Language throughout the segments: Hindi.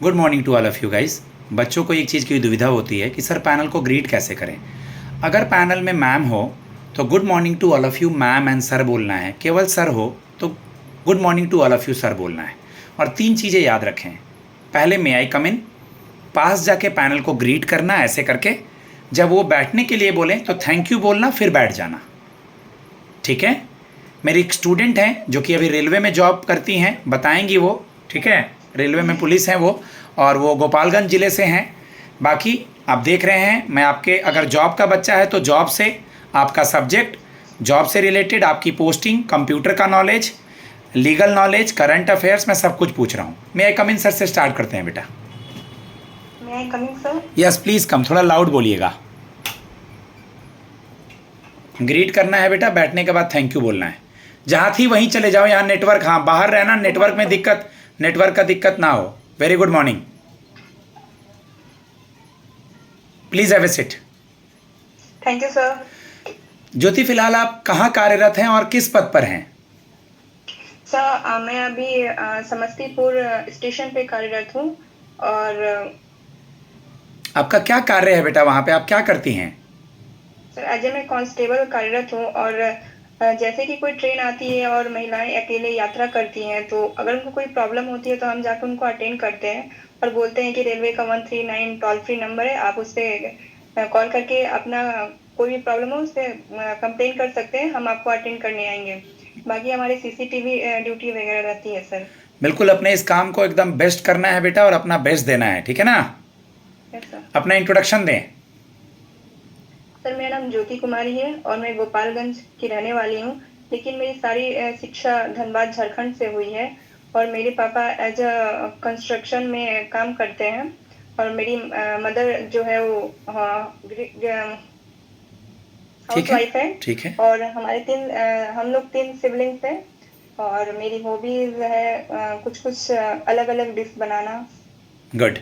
Good morning to all of you guys. बच्चों को एक चीज़ की दुविधा होती है कि सर पैनल को ग्रीट कैसे करें। अगर पैनल में मैम हो तो good morning to all of you ma'am and sir बोलना है। केवल सर हो तो good morning to all of you sir बोलना है। और 3 चीज़ें याद रखें। पहले मे आई कम इन, पास जाके पैनल को ग्रीट करना ऐसे करके। जब वो बैठने के लिए बोलें तो थैंक यू बोलना, फिर बैठ जाना। ठीक है। मेरी एक स्टूडेंट हैं जो कि अभी रेलवे में जॉब करती हैं, बताएंगी वो। ठीक है, रेलवे में पुलिस हैं वो, और वो गोपालगंज ज़िले से हैं। बाकी आप देख रहे हैं, मैं आपके अगर जॉब का बच्चा है तो जॉब से, आपका सब्जेक्ट जॉब से रिलेटेड, आपकी पोस्टिंग, कंप्यूटर का knowledge, legal knowledge, current affairs, मैं सब कुछ पूछ रहा हूँ। मे आई कम इन सर से स्टार्ट करते हैं बेटा। मे आई कम इन सर? यस प्लीज़ कम, थोड़ा लाउड बोलिएगा। ग्रीट करना है बेटा, बैठने के बाद थैंक यू बोलना है। जहाँ थी वहीं चले जाओ, यहाँ नेटवर्क, हाँ बाहर रहना, नेटवर्क में दिक्कत, नेटवर्क का दिक्कत ना हो। Very good morning, please have a seat. Thank you sir. Jyoti, फिलहाल आप कहाँ कार्यरत हैं और किस पद पर हैं? सर मैं अभी समस्तीपुर स्टेशन पे कार्यरत हूँ। और आपका क्या कार्य है बेटा, वहाँ पे आप क्या करती हैं? सर एज ए मैं कांस्टेबल कार्यरत हूँ। और जैसे कि कोई ट्रेन आती है और महिलाएं अकेले यात्रा करती हैं, तो अगर उनको कोई प्रॉब्लम होती है तो हम जाकर उनको अटेंड करते हैं और बोलते हैं कि रेलवे का 139 टोल फ्री नंबर है, आप उससे कॉल करके अपना कोई भी प्रॉब्लम हो उससे कंप्लेन कर सकते हैं, हम आपको अटेंड करने आएंगे। बाकी हमारी सीसीटीवी ड्यूटी वगैरह रहती है सर। बिल्कुल, अपने इस काम को एकदम बेस्ट करना है बेटा, और अपना बेस्ट देना है, ठीक है ना? Yes sir. अपना इंट्रोडक्शन दें। सर मेरा नाम ज्योति कुमारी है और मैं गोपालगंज की रहने वाली हूँ, लेकिन मेरी सारी शिक्षा धनबाद झारखंड से हुई है। और मेरे पापा एज अ कंस्ट्रक्शन में काम करते हैं और मेरी मदर जो है वो हाउस वाइफ है। ठीक है। और हम लोग 3 सिबलिंग्स हैं। और मेरी हॉबीज है कुछ कुछ अलग अलग डिश बनाना। गुड,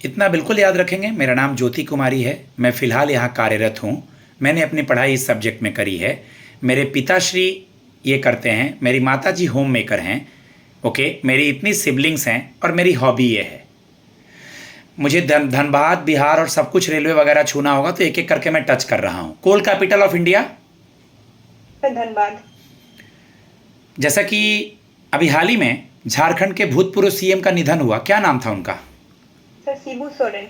इतना बिल्कुल याद रखेंगे। मेरा नाम ज्योति कुमारी है, मैं फ़िलहाल यहाँ कार्यरत हूँ। मैंने अपनी पढ़ाई इस सब्जेक्ट में करी है। मेरे पिताश्री ये करते हैं, मेरी माताजी होम मेकर हैं। ओके, मेरी इतनी सिबलिंग्स हैं और मेरी हॉबी ये है। मुझे धनबाद, बिहार और सब कुछ रेलवे वगैरह छूना होगा तो एक एक करके मैं टच कर रहा हूँ। कोल कैपिटल ऑफ इंडिया? धनबाद। जैसा कि अभी हाल ही में झारखंड के भूतपूर्व सीएम का निधन हुआ, क्या नाम था उनका? सर शिबू सोरेन।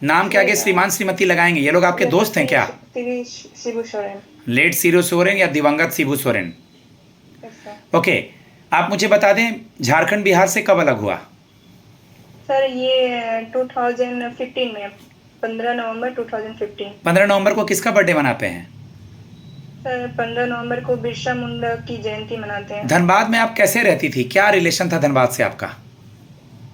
नाम के आगे श्रीमान श्रीमती लगाएंगे। ये लोग आपके दोस्त हैं क्या? शिबू सोरेन। लेट शिबू सोरेन या दिवंगत शिबू सोरेन? ओके, आप मुझे बता दें झारखंड बिहार से कब अलग हुआ? सर ये 2015 में, 15 नवंबर 2015। 15 नवंबर को किसका बर्थडे मनाते हैं? सर 15 नवंबर को बिरसा मुंडा की जयंती मनाते हैं। धनबाद में आप कैसे रहती थी, क्या रिलेशन था धनबाद से आपका?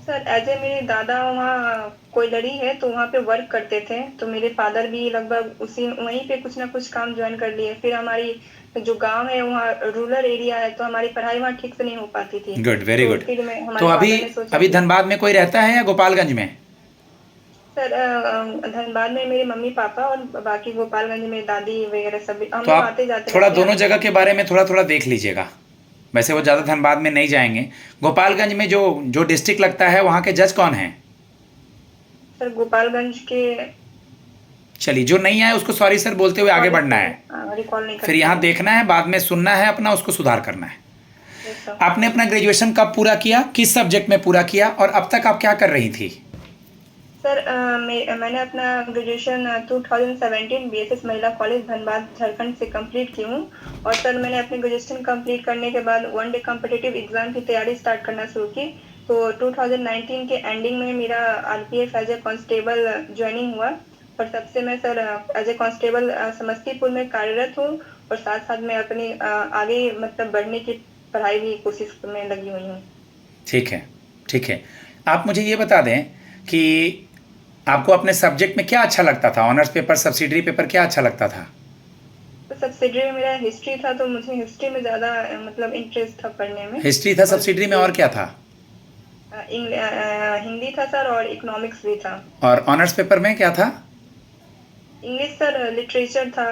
सर एज ए मेरे दादा वहाँ कोयलरी है तो वहाँ पे वर्क करते थे, तो मेरे फादर भी लगभग उसी वहीं पे कुछ ना कुछ काम ज्वाइन कर लिए। फिर हमारी जो गांव है वहाँ रूरल एरिया है तो हमारी पढ़ाई वहाँ ठीक से नहीं हो पाती थी। Good, very good. तो अभी अभी धनबाद में कोई रहता है या गोपालगंज में? सर धनबाद में मेरे मम्मी पापा और बाकी गोपालगंज में दादी वगैरह सभी हम तो लोग आप आते जाते थोड़ा दोनों जगह के बारे में थोड़ा थोड़ा देख लीजिएगा। वैसे वो ज़्यादा धनबाद में नहीं जाएंगे। गोपालगंज में जो जो डिस्ट्रिक्ट लगता है वहाँ के जज कौन हैं? सर गोपालगंज के, चलिए जो नहीं आए उसको सॉरी सर बोलते हुए आगे बढ़ना है। रिकॉल नहीं फिर यहाँ देखना है, बाद में सुनना है अपना, उसको सुधार करना है। सर। आपने अपना ग्रेजुएशन कब पूरा किया, किस सब्जेक्ट में पूरा किया, और अब तक आप क्या कर रही थी? सर मैंने अपना ग्रेजुएशन 2017 बीएसएस महिला कॉलेज धनबाद झारखंड से कंप्लीट की हूँ। और सर मैंने अपने ग्रेजुएशन कंप्लीट करने के बाद 1 डे कॉम्पिटिटिव एग्जाम की तैयारी स्टार्ट करना शुरू की। तो 2019 के एंडिंग में मेरा RPF as a constable joining हुआ। और तब से मैं sir as a constable Samastipur में कार्यरत हूँ और साथ साथ मैं अपनी आगे मतलब बढ़ने की पढ़ाई भी कोशिश में लगी हुई हूँ। ठीक है, ठीक है। आप मुझे ये बता दें कि आपको अपने सब्जेक्ट में क्या अच्छा लगता था? ऑनर्स पेपर, सब्सिडरी पेपर, क्या अच्छा लगता था? तो सब्सिडरी में मेरा हिस्ट्री था, तो मुझे हिस्ट्री में ज़्यादा मतलब इंटरेस्ट था पढ़ने में। हिस्ट्री था सब्सिडरी में, और क्या था? हिंदी था सर और इकोनॉमिक्स भी था। और ऑनर्स पेपर में क्या था? इंग्लिश सर, लिटरेचर था।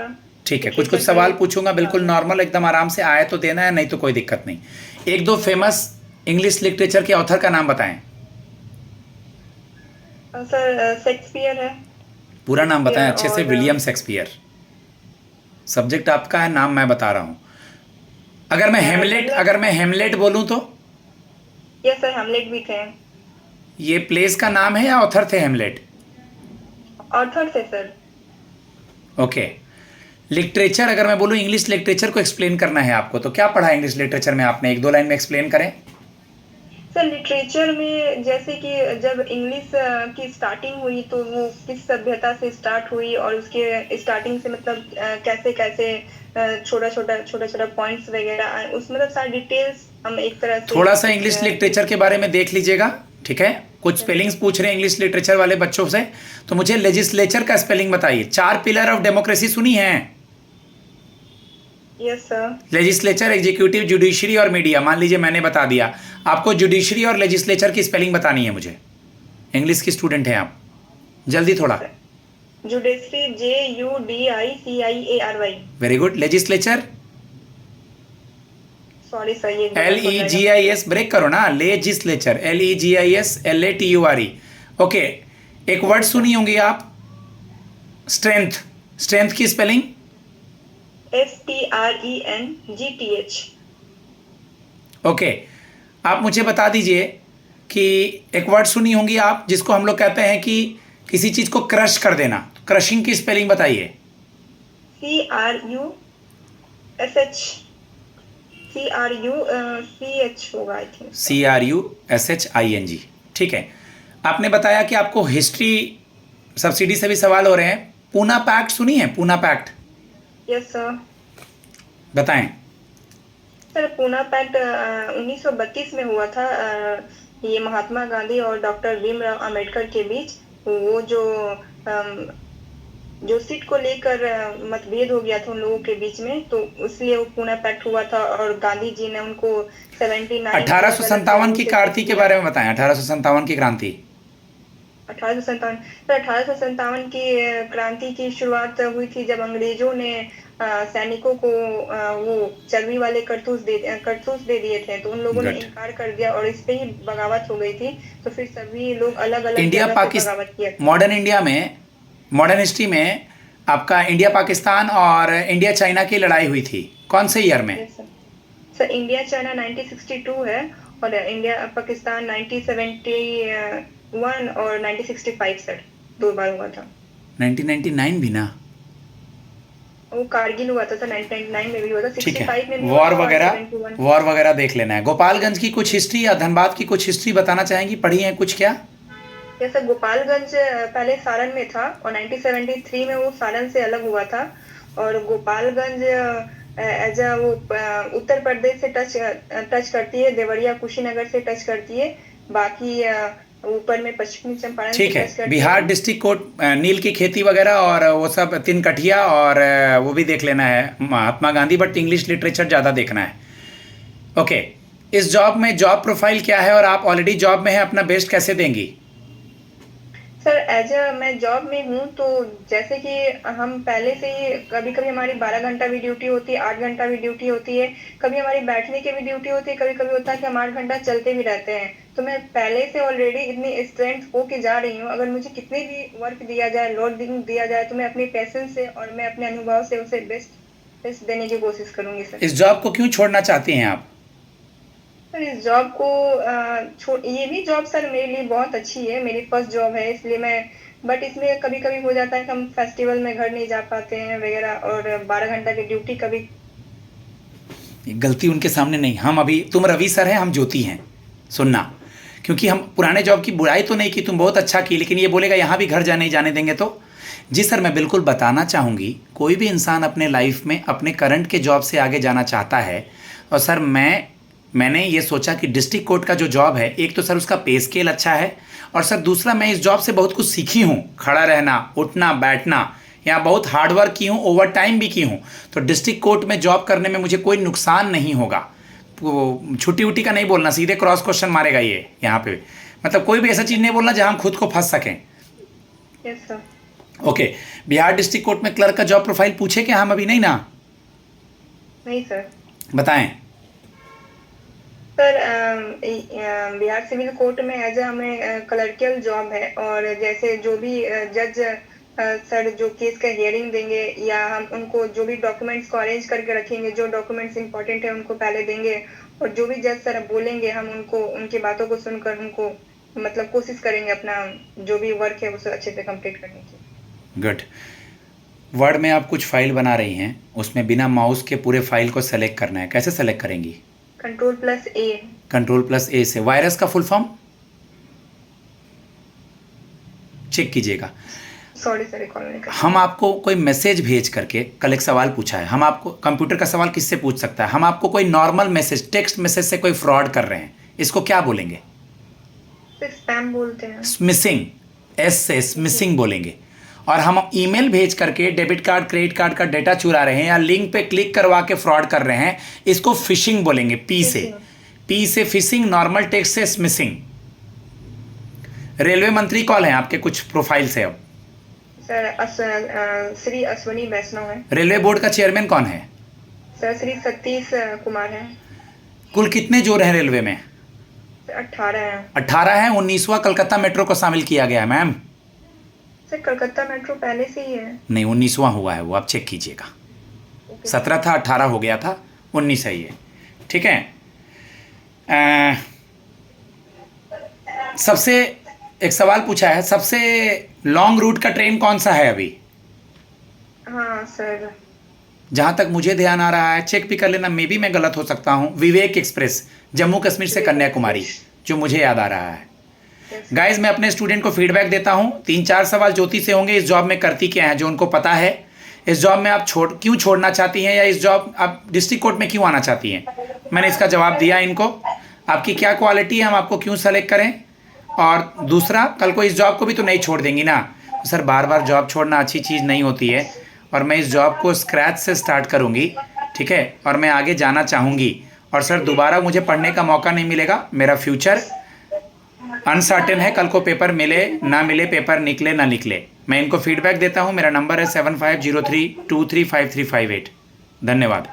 ठीक है, कुछ कुछ सवाल पूछूंगा, बिल्कुल नॉर्मल, एकदम आराम से आए तो देना है, नहीं तो कोई दिक्कत नहीं। एक दो फेमस इंग्लिश लिटरेचर के ऑथर का नाम बताएं। सर शेक्सपियर है। पूरा नाम बताएं शेक्सपियर अच्छे से। और विलियम शेक्सपियर। सब्जेक्ट आपका है, नाम मैं बता रहा हूँ। अगर मैं हेमलेट डगलस। अगर मैं हेमलेट बोलूँ तो? यस सर, हेमलेट भी थे। ये प्लेस का नाम है या ऑथर थे हेमलेट? ऑथर थे सर। ओके। लिटरेचर अगर मैं बोलूँ, इंग्लिश लिटरेचर को एक्सप्लेन करना है आपको, तो क्या पढ़ा है इंग्लिश लिटरेचर में आपने? एक दो लाइन में एक्सप्लेन करें। सर लिटरेचर में जैसे कि जब इंग्लिश की स्टार्टिंग हुई तो वो किस सभ्यता से स्टार्ट हुई और उसके स्टार्टिंग से मतलब कैसे कैसे छोटा छोटा पॉइंट्स वगैरह उस मतलब सारी डिटेल्स हम एक तरह से थोड़ा सा एक इंग्लिश लिटरेचर के बारे में देख लीजिएगा, ठीक है? कुछ स्पेलिंग्स पूछ रहे हैं इंग्लिश लिटरेचर वाले बच्चों से, तो मुझे लेजिस्लेचर का स्पेलिंग बताइए। 4 पिलर ऑफ डेमोक्रेसी सुनी है? Yes sir. Legislature, executive, judiciary और मीडिया। मान लीजिए मैंने बता दिया, आपको जुडिशरी और लेजिस्लेचर की स्पेलिंग बतानी है मुझे। इंग्लिश की स्टूडेंट हैं आप, जल्दी थोड़ा। Judiciary JUDICIARY। Very good. Legislature? Sorry sir, ये एक बार हो जाएगा। LEGIS, ब्रेक करो ना। Legislature, LEGISLATURE। ओके। एक वर्ड सुनी होंगी आप, स्ट्रेंथ। स्ट्रेंथ की स्पेलिंग? STRENGTH। ओके। आप मुझे बता दीजिए कि एक वर्ड सुनी होंगी आप जिसको हम लोग कहते हैं कि किसी चीज को क्रश कर देना। क्रशिंग की स्पेलिंग बताइए। CRUSH होगा आई थिंक। CRUSHING। ठीक है। आपने बताया कि आपको हिस्ट्री सब्सिडी से भी सवाल हो रहे हैं। पूना पैक्ट सुनी है? Poona pact yes sir. बताएं। सर पूना पैक्ट 1932 में हुआ था। ये महात्मा गांधी और डॉक्टर भीमराव अंबेडकर के बीच वो जो सीट को लेकर मतभेद हो गया था उन लोगों के बीच में, तो इसलिए वो पूना पैक्ट हुआ था और गांधी जी ने उनको 79 1857 की क्रांति के बारे में बताएं। 1857 की क्रांति। 1857 तो 1857 की क्रांति की शुरुआत हुई थी जब अंग्रेजों ने सैनिकों को वो चर्बी वाले करतूस दे दिए थे, तो उन लोगों ने Good. इनकार कर दिया और इस पे ही बगावत हो गई थी। तो फिर सभी लोग अलग अलग इंडिया जगह से पाकिस्तान, बगावत किया। मॉडर्न इंडिया में, मॉडर्न हिस्ट्री में आपका इंडिया पाकिस्तान और इंडिया चाइना की लड़ाई हुई थी कौन से ईयर में? सर इंडिया चाइना 1962 है और इंडिया पाकिस्तान 1971 और 1965 सर, 2 बार हुआ था। 1999 भी ना? वो कारगिल हुआ था सर, 1999 में भी हुआ था, ठीक 65 में है। भी हुआ वॉर था और वगैरह 71। वॉर वगैरह देख लेना है। गोपालगंज की कुछ हिस्ट्री या धनबाद की कुछ हिस्ट्री बताना चाहेंगी? पढ़ी है कुछ क्या? जैसे गोपालगंज पहले सारण में था और 1973 में वो सारण से अलग हुआ था और गोपालगंज एज वो उत्तर प्रदेश से टच करती है, देवरिया कुशीनगर से टच करती है, बाकी ऊपर में पश्चिमी चंपारण से ठीक टच है। करती बिहार है। डिस्ट्रिक्ट कोर्ट, नील की खेती वगैरह और वो सब, तीन कठिया और वो भी देख लेना है, Mahatma Gandhi. But English literature ज़्यादा देखना है। ओके। इस जॉब में जॉब प्रोफाइल क्या है और आप ऑलरेडी जॉब में हैं, अपना बेस्ट कैसे देंगी? सर मैं जॉब में हूँ, तो जैसे कि हम पहले से ही कभी कभी हमारी 12 घंटा भी ड्यूटी होती है, 8 घंटा भी ड्यूटी होती है, कभी हमारी बैठने की भी ड्यूटी होती है, कभी कभी होता है कि हम 8 घंटा चलते भी रहते हैं। तो मैं पहले से ऑलरेडी इतनी स्ट्रेंथ होके जा रही हूँ, अगर मुझे कितनी भी वर्क दिया जाए, लोडिंग दिया जाए, तो मैं अपने पैशन से और मैं अपने अनुभव से उसे बेस्ट देने की कोशिश करूंगी सर। इस जॉब को क्यों छोड़ना चाहती हैं आप? सर इस जॉब को ये भी जॉब सर मेरे लिए बहुत अच्छी है, मेरी फर्स्ट जॉब है, इसलिए मैं, बट इसमें कभी कभी हो जाता है कि हम फेस्टिवल में घर नहीं जा पाते हैं वगैरह और 12 घंटा की ड्यूटी कभी। गलती उनके सामने नहीं। हम अभी, तुम रवि सर हैं, हम ज्योति हैं। सुनना, क्योंकि हम पुराने जॉब की बुराई तो नहीं की, तुम बहुत अच्छा की, लेकिन ये बोलेगा यहाँ भी घर नहीं जाने देंगे तो। जी सर, मैं बिल्कुल बताना चाहूँगी, कोई भी इंसान अपने लाइफ में अपने करंट के जॉब से आगे जाना चाहता है। और सर मैंने ये सोचा कि डिस्ट्रिक्ट कोर्ट का जो जॉब है, एक तो सर उसका पे स्केल अच्छा है, और सर दूसरा मैं इस जॉब से बहुत कुछ सीखी हूँ। खड़ा रहना, उठना, बैठना, यहाँ बहुत हार्ड वर्क की हूँ, ओवर टाइम भी की हूँ। तो डिस्ट्रिक्ट कोर्ट में जॉब करने में मुझे कोई नुकसान नहीं होगा। वो छुट्टी उट्टी का नहीं बोलना, सीधे क्रॉस क्वेश्चन मारेगा ये यहाँ पे। मतलब कोई भी ऐसा चीज़ नहीं बोलना जहाँ हम खुद को फंस सकें। Yes sir. Okay. Bihar district court में क्लर्क का जॉब प्रोफाइल पूछे क्या हम? अभी नहीं ना? नहीं सर। बताएं। सर बिहार सिविल कोर्ट में एज हमें क्लर्कियल जॉब है, और जैसे जो भी जज सर जो केस का हियरिंग देंगे, या हम उनको जो भी डॉक्यूमेंट्स को अरेंज करके रखेंगे, जो डॉक्यूमेंट्स इंपॉर्टेंट है उनको पहले देंगे, और जो भी जज सर बोलेंगे हम उनको उनकी बातों को सुनकर उनको मतलब कोशिश करेंगे अपना जो भी वर्क है उसे अच्छे से कंप्लीट करने की। गुड। वर्ड में आप कुछ फाइल बना रही हैं, उसमें बिना माउस के पूरे फाइल को सेलेक्ट करना है। कैसे सेलेक्ट करेंगी? Ctrl+A। Ctrl+A से। वायरस का फुल फॉर्म चेक कीजिएगा। सॉरी सर, रिकॉल नहीं कर। हम आपको कोई मैसेज भेज करके कल एक सवाल पूछा है। हम आपको कंप्यूटर का सवाल किससे पूछ सकता है? हम आपको कोई नॉर्मल मैसेज, टेक्स्ट मैसेज से कोई फ्रॉड कर रहे हैं, इसको क्या बोलेंगे? स्पैम बोलते हैं। मिसिंग, एस से मिसिंग बोलेंगे। और हम ईमेल भेज करके डेबिट कार्ड, क्रेडिट कार्ड का डेटा चुरा रहे हैं या लिंक पे क्लिक करवा के फ्रॉड कर रहे हैं, इसको फिशिंग बोलेंगे। पी से फिशिंग, नॉर्मल टेक्स्ट से मिसिंग। रेलवे मंत्री कौन है आपके कुछ प्रोफाइल से? अब सर श्री अश्वनी वैष्णव है। रेलवे बोर्ड का चेयरमैन कौन है? सर श्री सतीश कुमार है। कुल कितने जोर हैं रेलवे में? 18 है। 18 है। 19वां कलकत्ता मेट्रो को शामिल किया गया है मैम। सर कलकत्ता मेट्रो पहले से ही है। नहीं, 19वां हुआ है वो, आप चेक कीजिएगा। 17 था, 18 हो गया था, 19 है ये। ठीक है। सबसे एक सवाल पूछा है, सबसे लॉन्ग रूट का ट्रेन कौन सा है अभी? हाँ सर, जहाँ तक मुझे ध्यान आ रहा है, चेक भी कर लेना, मे बी मैं गलत हो सकता हूँ। विवेक एक्सप्रेस, जम्मू कश्मीर से कन्याकुमारी, जो मुझे याद आ रहा है। गाइज, मैं अपने स्टूडेंट को फीडबैक देता हूँ। 3-4 सवाल ज्योति से होंगे, इस जॉब में करती क्या है, जो उनको पता है। इस जॉब में आप क्यों छोड़ना चाहती हैं, या इस जॉब आप डिस्ट्रिक्ट कोर्ट में क्यों आना चाहती हैं? मैंने इसका जवाब दिया इनको। आपकी क्या क्वालिटी है, हम आपको क्यों सेलेक्ट करें, और दूसरा, कल को इस जॉब को भी तो नहीं छोड़ देंगी ना। सर बार बार जॉब छोड़ना अच्छी चीज़ नहीं होती है, और मैं इस जॉब को स्क्रैच से स्टार्ट करूँगी, ठीक है, और मैं आगे जाना चाहूँगी। और सर दोबारा मुझे पढ़ने का मौका नहीं मिलेगा, मेरा फ्यूचर अनसर्टेन है, कल को पेपर मिले ना मिले, पेपर निकले ना निकले। मैं इनको फीडबैक देता हूँ। मेरा नंबर है 7503235358। धन्यवाद।